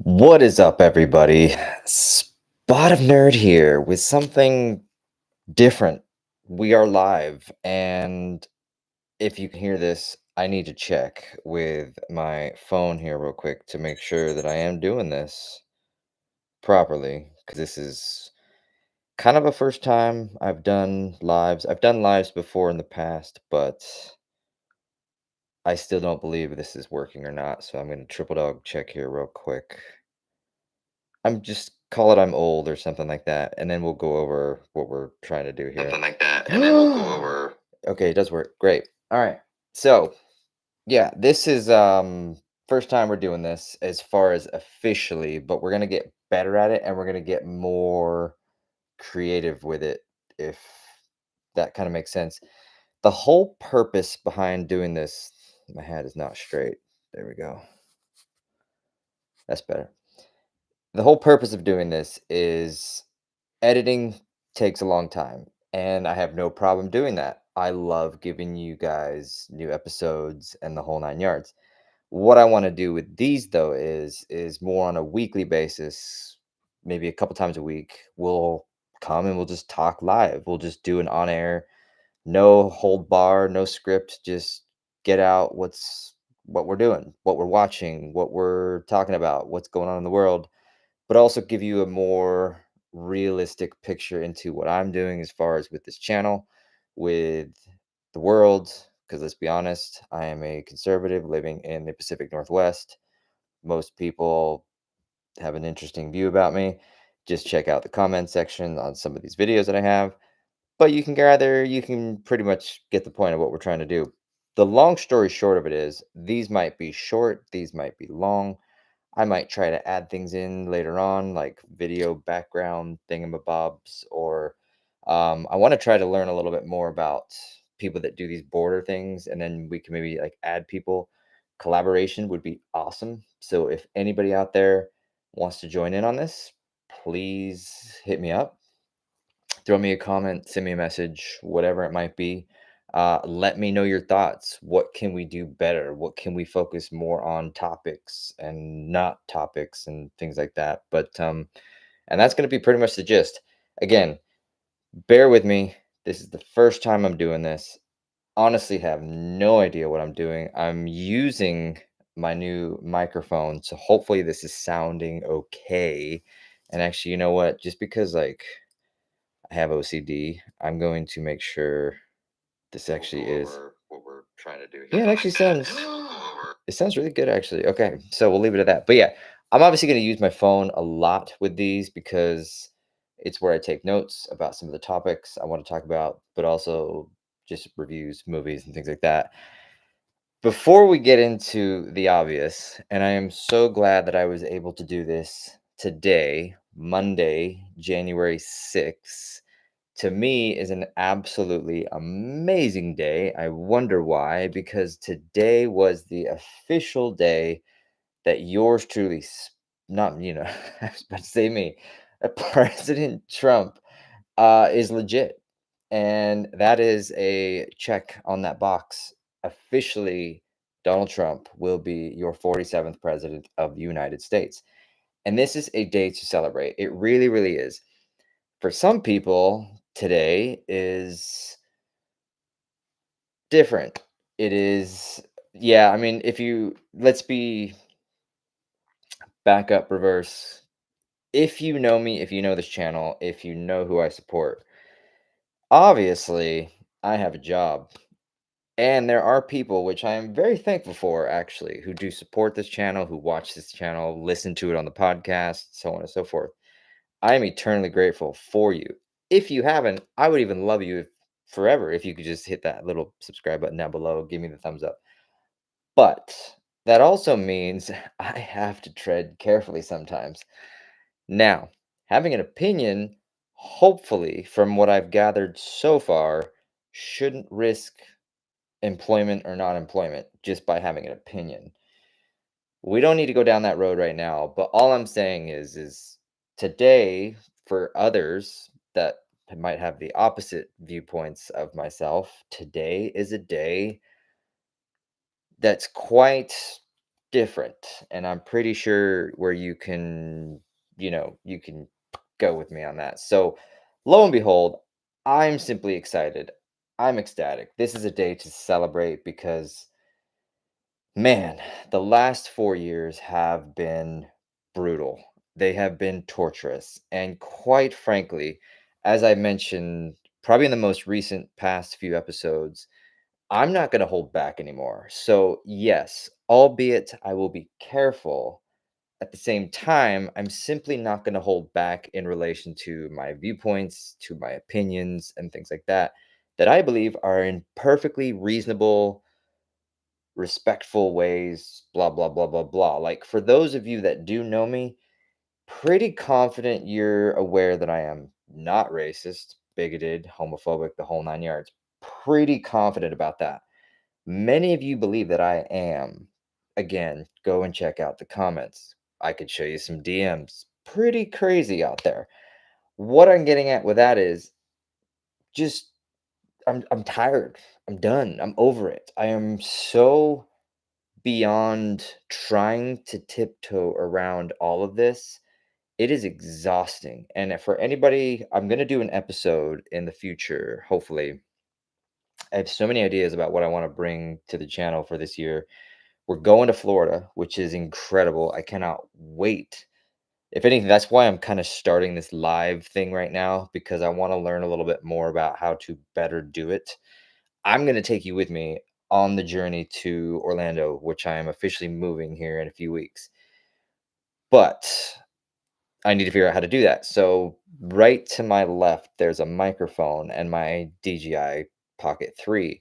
What is up, everybody? Spot of Nerd here with something different. We are live, and if you can hear this, I need to check with my phone here real quick to make sure that I am doing this properly because this is kind of a first time I've done lives. I've done lives before in the past, but I still don't believe this is working or not. So I'm going to triple dog check here real quick. I'm just call it I'm old or something like that, and then we'll go over what we're trying to do here. Something like that, and then we'll go over. Okay, it does work. Great. All right. So, yeah, this is first time we're doing this as far as officially, but we're gonna get better at it and we're gonna get more creative with it if that kind of makes sense. The whole purpose behind doing this, my hat is not straight. There we go. That's better. The whole purpose of doing this is editing takes a long time, and I have no problem doing that. I love giving you guys new episodes and the whole 9 yards. What I wanna do with these, though, is more on a weekly basis, maybe a couple times a week. We'll come and we'll just talk live. We'll just do an on air, no hold bar, no script, just get out what we're doing, what we're watching, what we're talking about, what's going on in the world, but also give you a more realistic picture into what I'm doing as far as with this channel, with the world. Because let's be honest, I am a conservative living in the Pacific Northwest. Most people have an interesting view about me. Just check out the comment section on some of these videos that I have. But you can pretty much get the point of what we're trying to do. The long story short of it is these might be short, these might be long. I might try to add things in later on, like video background thingamabobs, or I want to try to learn a little bit more about people that do these border things, and then we can maybe like add people. Collaboration would be awesome. So if anybody out there wants to join in on this, please hit me up, throw me a comment, send me a message, whatever it might be. Let me know your thoughts. What can we do better? What can we focus more on topics and not topics and things like that? And that's going to be pretty much the gist. Again, bear with me. This is the first time I'm doing this. Honestly, have no idea what I'm doing. I'm using my new microphone, so hopefully this is sounding okay. And actually, you know what? Just because like I have OCD, I'm going to make sure this We'll actually go is. over what we're trying to do here. Yeah, it Something actually like that, sounds and then we'll go over. it sounds really good actually. Okay, so we'll leave it at that. But yeah, I'm obviously going to use my phone a lot with these because it's where I take notes about some of the topics I want to talk about, but also just reviews, movies, and things like that. Before we get into the obvious, and I am so glad that I was able to do this today, Monday, January 6th, to me is an absolutely amazing day. I wonder why, because today was the official day that yours truly, not, I was about to say me, President Trump is legit. And that is a check on that box. Officially, Donald Trump will be your 47th president of the United States. And this is a day to celebrate. It really, really is. For some people, today is different. It is, yeah, I mean, if you, let's be back up, reverse. If you know me, if you know this channel, if you know who I support, obviously I have a job. And there are people, which I am very thankful for, actually, who do support this channel, who watch this channel, listen to it on the podcast, so on and so forth. I am eternally grateful for you. If you haven't, I would even love you forever if you could just hit that little subscribe button down below, give me the thumbs up. But that also means I have to tread carefully sometimes. Now, having an opinion, hopefully, from what I've gathered so far, shouldn't risk employment or not employment just by having an opinion. We don't need to go down that road right now, but all I'm saying is today, for others that might have the opposite viewpoints of myself, today is a day that's quite different, and I'm pretty sure where you can, you can go with me on that. So, lo and behold, I'm simply excited. I'm ecstatic. This is a day to celebrate because, man, the last 4 years have been brutal. They have been torturous. And quite frankly, as I mentioned, probably in the most recent past few episodes, I'm not going to hold back anymore. So, yes, albeit I will be careful, at the same time, I'm simply not going to hold back in relation to my viewpoints, to my opinions, and things like that, that I believe are in perfectly reasonable, respectful ways, blah, blah, blah, blah, blah. Like, for those of you that do know me, pretty confident you're aware that I am not racist, bigoted, homophobic, the whole nine yards. Pretty confident about that. Many of you believe that I am. Again, go and check out the comments. I could show you some DMs. Pretty crazy out there. What I'm getting at with that is just I'm tired. I'm done. I'm over it. I am so beyond trying to tiptoe around all of this. It is exhausting. And for anybody, I'm going to do an episode in the future, hopefully. I have so many ideas about what I want to bring to the channel for this year. We're going to Florida, which is incredible. I cannot wait. If anything, that's why I'm kind of starting this live thing right now because I want to learn a little bit more about how to better do it. I'm going to take you with me on the journey to Orlando, which I am officially moving here in a few weeks. But I need to figure out how to do that. So, right to my left, there's a microphone and my DJI Pocket 3.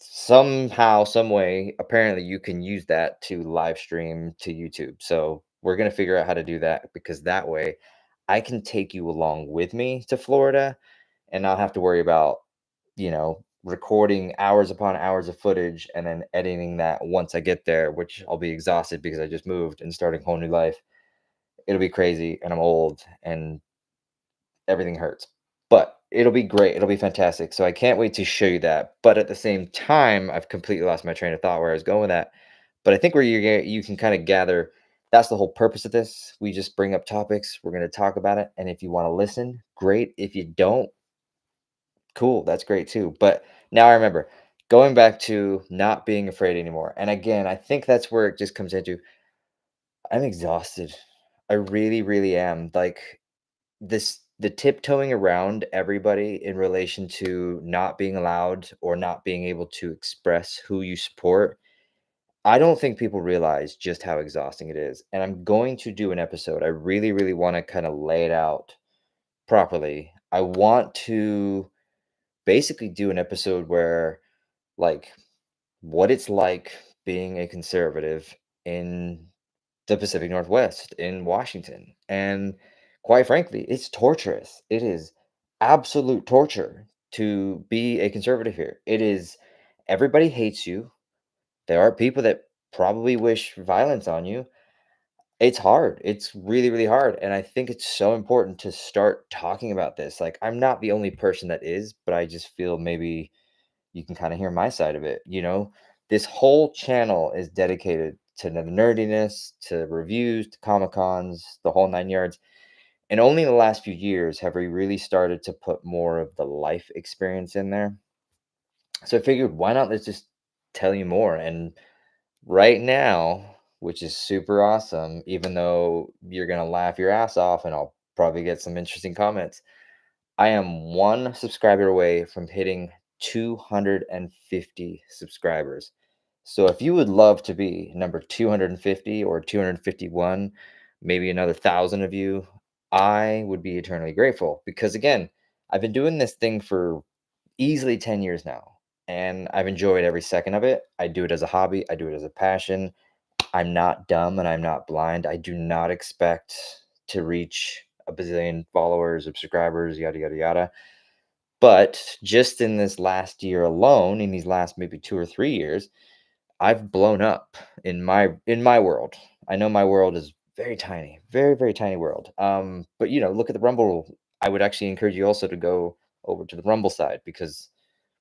Somehow, some way, apparently you can use that to live stream to YouTube. So we're gonna figure out how to do that because that way I can take you along with me to Florida and not have to worry about, recording hours upon hours of footage and then editing that once I get there, which I'll be exhausted because I just moved and starting a whole new life. It'll be crazy and I'm old and everything hurts. But it'll be great. It'll be fantastic. So I can't wait to show you that. But at the same time, I've completely lost my train of thought where I was going with that. But I think where you can kind of gather that's the whole purpose of this. We just bring up topics. We're going to talk about it. And if you want to listen, great. If you don't, cool. That's great too. But now I remember going back to not being afraid anymore. And again, I think that's where it just comes into I'm exhausted. I really, really am. Like, the tiptoeing around everybody in relation to not being allowed or not being able to express who you support, I don't think people realize just how exhausting it is. And I'm going to do an episode. I really, really want to kind of lay it out properly. I want to basically do an episode where, like, what it's like being a conservative in the Pacific Northwest in Washington. And quite frankly, it's torturous. It is absolute torture to be a conservative here. It is everybody hates you. There are people that probably wish violence on you. It's hard. It's really, really hard. And I think it's so important to start talking about this. Like, I'm not the only person that is, but I just feel maybe you can kind of hear my side of it. This whole channel is dedicated to the nerdiness, to reviews, to Comic Cons, the whole nine yards. And only in the last few years have we really started to put more of the life experience in there. So I figured, why not let's just tell you more? And right now, which is super awesome, even though you're going to laugh your ass off and I'll probably get some interesting comments. I am one subscriber away from hitting 250 subscribers. So if you would love to be number 250 or 251, maybe another thousand of you, I would be eternally grateful because again, I've been doing this thing for easily 10 years now and I've enjoyed every second of it. I do it as a hobby, I do it as a passion. I'm not dumb and I'm not blind. I do not expect to reach a bazillion followers, subscribers, yada, yada, yada. But just in this last year alone, in these last maybe 2 or 3 years, I've blown up in my world. I know my world is very tiny, very, very tiny world. But look at the Rumble. I would actually encourage you also to go over to the Rumble side because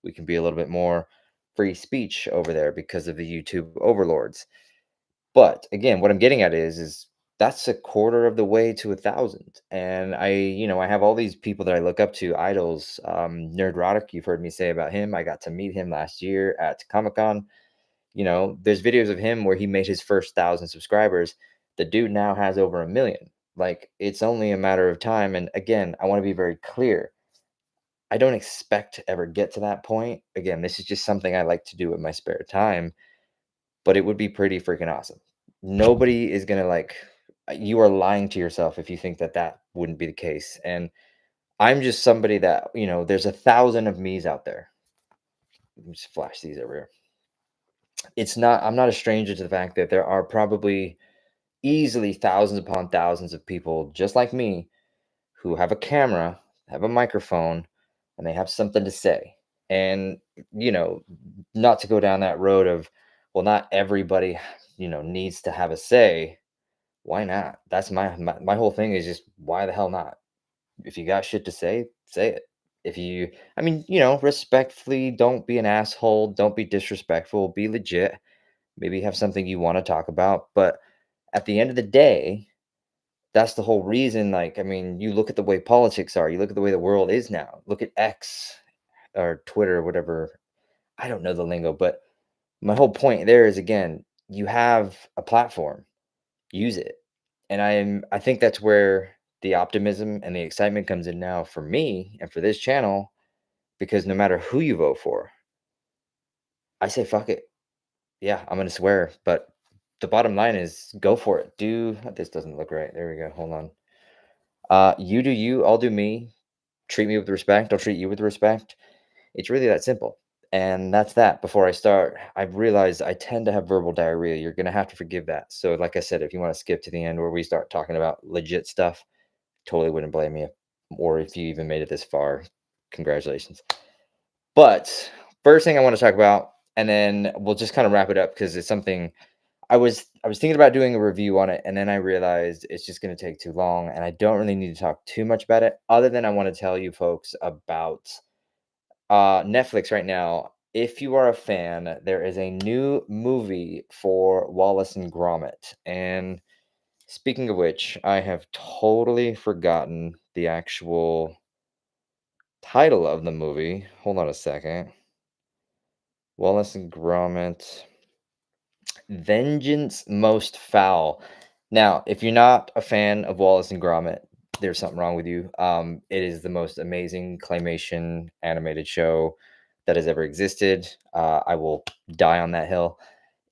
we can be a little bit more free speech over there because of the YouTube overlords. But again, what I'm getting at is that's a quarter of the way to 1,000. And I have all these people that I look up to, idols. Nerdrotic, you've heard me say about him. I got to meet him last year at Comic Con. There's videos of him where he made his first 1,000 subscribers. The dude now has over 1,000,000. Like, it's only a matter of time. And again, I want to be very clear. I don't expect to ever get to that point. Again, this is just something I like to do in my spare time, but it would be pretty freaking awesome. Nobody is gonna you are lying to yourself if you think that that wouldn't be the case. And I'm just somebody that there's 1,000 of me's out there. Let me just flash these everywhere. I'm not a stranger to the fact that there are probably easily thousands upon thousands of people just like me who have a camera, have a microphone, and they have something to say. And, you know, not to go down that road of, well, not everybody, needs to have a say. Why not? That's my whole thing is just why the hell not? If you got shit to say it. If you, I mean, respectfully, don't be an asshole. Don't be disrespectful. Be legit. Maybe have something you want to talk about. But at the end of the day, that's the whole reason. Like, I mean, you look at the way politics are, you look at the way the world is now. Look at X or Twitter, whatever. I don't know the lingo, but my whole point there is again, you have a platform, use it. And I think that's where the optimism and the excitement comes in now for me and for this channel, because no matter who you vote for, I say fuck it. Yeah, I'm gonna swear, but the bottom line is go for it. This doesn't look right. There we go. Hold on. You do you, I'll do me. Treat me with respect, I'll treat you with respect. It's really that simple. And that's that. Before I start, I've realized I tend to have verbal diarrhea. You're going to have to forgive that. So, like I said, if you want to skip to the end where we start talking about legit stuff, totally wouldn't blame you. Or if you even made it this far, congratulations. But first thing I want to talk about, and then we'll just kind of wrap it up because it's something I was thinking about doing a review on it, and then I realized it's just going to take too long, and I don't really need to talk too much about it, other than I want to tell you folks about Netflix right now. If you are a fan, there is a new movie for Wallace and Gromit. And speaking of which, I have totally forgotten the actual title of the movie. Hold on a second. Wallace and Gromit. Vengeance Most Foul. Now, if you're not a fan of Wallace and Gromit, there's something wrong with you. It is the most amazing claymation animated show that has ever existed. I will die on that hill.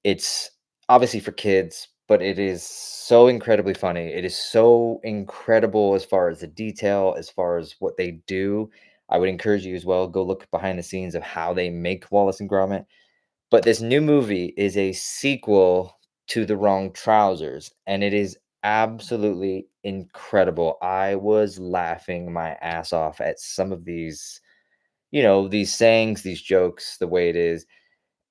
It's obviously for kids, but it is so incredibly funny. It is so incredible as far as the detail, as far as what they do. I would encourage you as well, go look behind the scenes of how they make Wallace and Gromit. But this new movie is a sequel to The Wrong Trousers, and it is absolutely incredible. I was laughing my ass off at some of these sayings, these jokes, the way it is.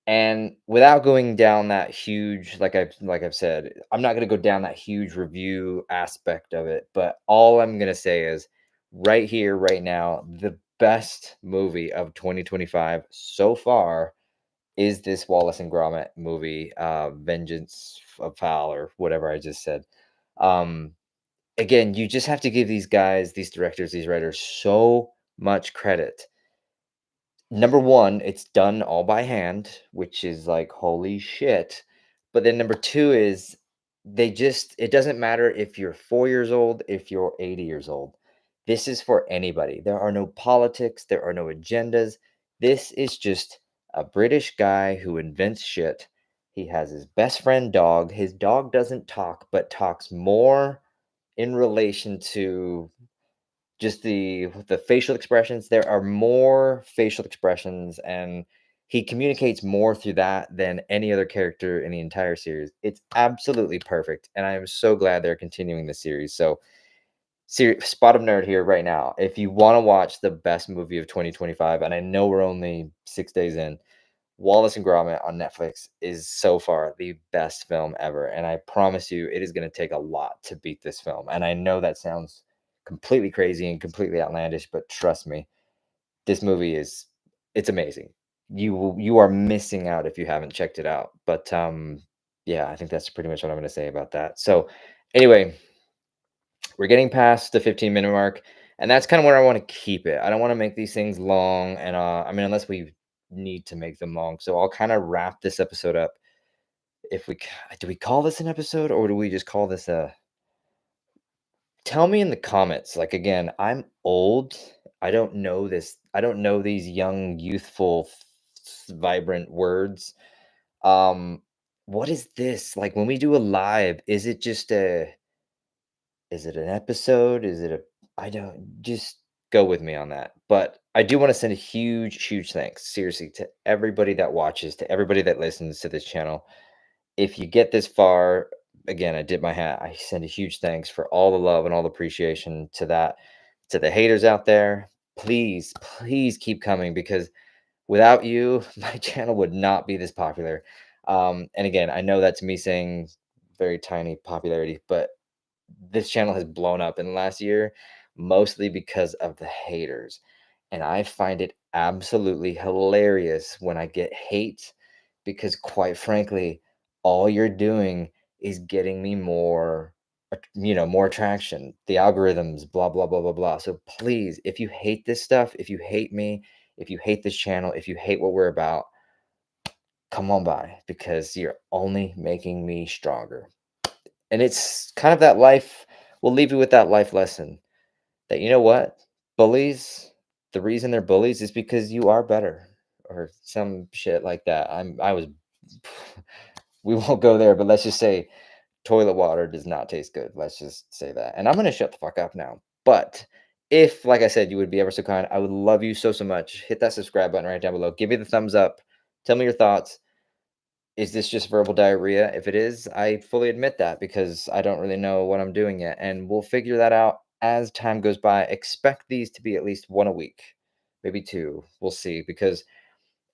And without going down that huge, like I've said, I'm not gonna go down that huge review aspect of it, but all I'm gonna say is right here, right now, the best movie of 2025 so far is this Wallace and Gromit movie, Vengeance of Fowl or whatever I just said. Um, Again, you just have to give these guys, these directors, these writers so much credit. Number one, it's done all by hand, which is like holy shit. But then number two is it doesn't matter if you're 4 years old, if you're 80 years old. This is for anybody. There are no politics, there are no agendas. This is just a British guy who invents shit. He has his best friend dog. His dog doesn't talk, but talks more in relation to just the facial expressions. There are more facial expressions, and he communicates more through that than any other character in the entire series. It's absolutely perfect, and I am so glad they're continuing the series. So, spot of nerd here right now. If you want to watch the best movie of 2025, and I know we're only 6 days in, Wallace and Gromit on Netflix is so far the best film ever, and I promise you, it is going to take a lot to beat this film. And I know that sounds completely crazy and completely outlandish, but trust me, this movie it's amazing. You are missing out if you haven't checked it out. But Yeah, I think that's pretty much what I'm gonna say about that. So, anyway, we're getting past the 15-minute mark, and that's kind of where I want to keep it. I don't want to make these things long, and I mean, unless we need to make them long. So I'll kind of wrap this episode up. If we do, we call this an episode, or do we just call this a? Tell me in the comments. Like again, I'm old. I don't know this. I don't know these young, youthful, vibrant words. Um, what is this like when we do a live? Is it just a? Is it an episode? Is it a I don't just go with me on that. But I do want to send a huge, huge thanks, seriously, to everybody that watches, to everybody that listens to this channel. If you get this far, again, I did my hat. I send a huge thanks for all the love and all the appreciation to that. To the haters out there, please, please keep coming because without you, my channel would not be this popular. And again, I know that's me saying very tiny popularity, but this channel has blown up in the last year, mostly because of the haters. And I find it absolutely hilarious when I get hate because, quite frankly, all you're doing is getting me more, more traction. The algorithms, blah, blah, blah, blah, blah. So please, if you hate this stuff, if you hate me, if you hate this channel, if you hate what we're about, come on by because you're only making me stronger. And it's kind of that life we'll leave you with that life lesson that, you know what? Bullies, the reason they're bullies is because you are better or some shit like that. I was we won't go there, but let's just say toilet water does not taste good. Let's just say that. And I'm gonna shut the fuck up now. But if, like I said, you would be ever so kind, I would love you so, so much. Hit that subscribe button right down below. Give me the thumbs up. Tell me your thoughts. Is this just verbal diarrhea? If it is, I fully admit that because I don't really know what I'm doing yet. And we'll figure that out as time goes by. Expect these to be at least one a week, maybe two. We'll see. Because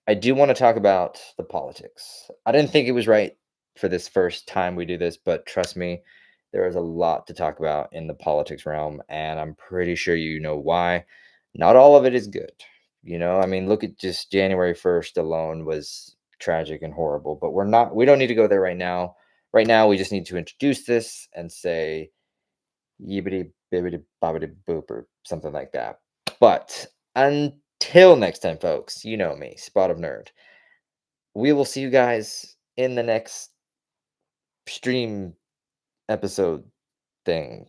I do want to talk about the politics. I didn't think it was right for this first time we do this, but trust me, there is a lot to talk about in the politics realm. And I'm pretty sure you know why. Not all of it is good. I mean, look at just January 1st alone was tragic and horrible, but we don't need to go there right now. Right now, we just need to introduce this and say yibbity bibbity bobbity boop or something like that. But until next time, folks, you know me, Spot of Nerd. We will see you guys in the next stream episode thing.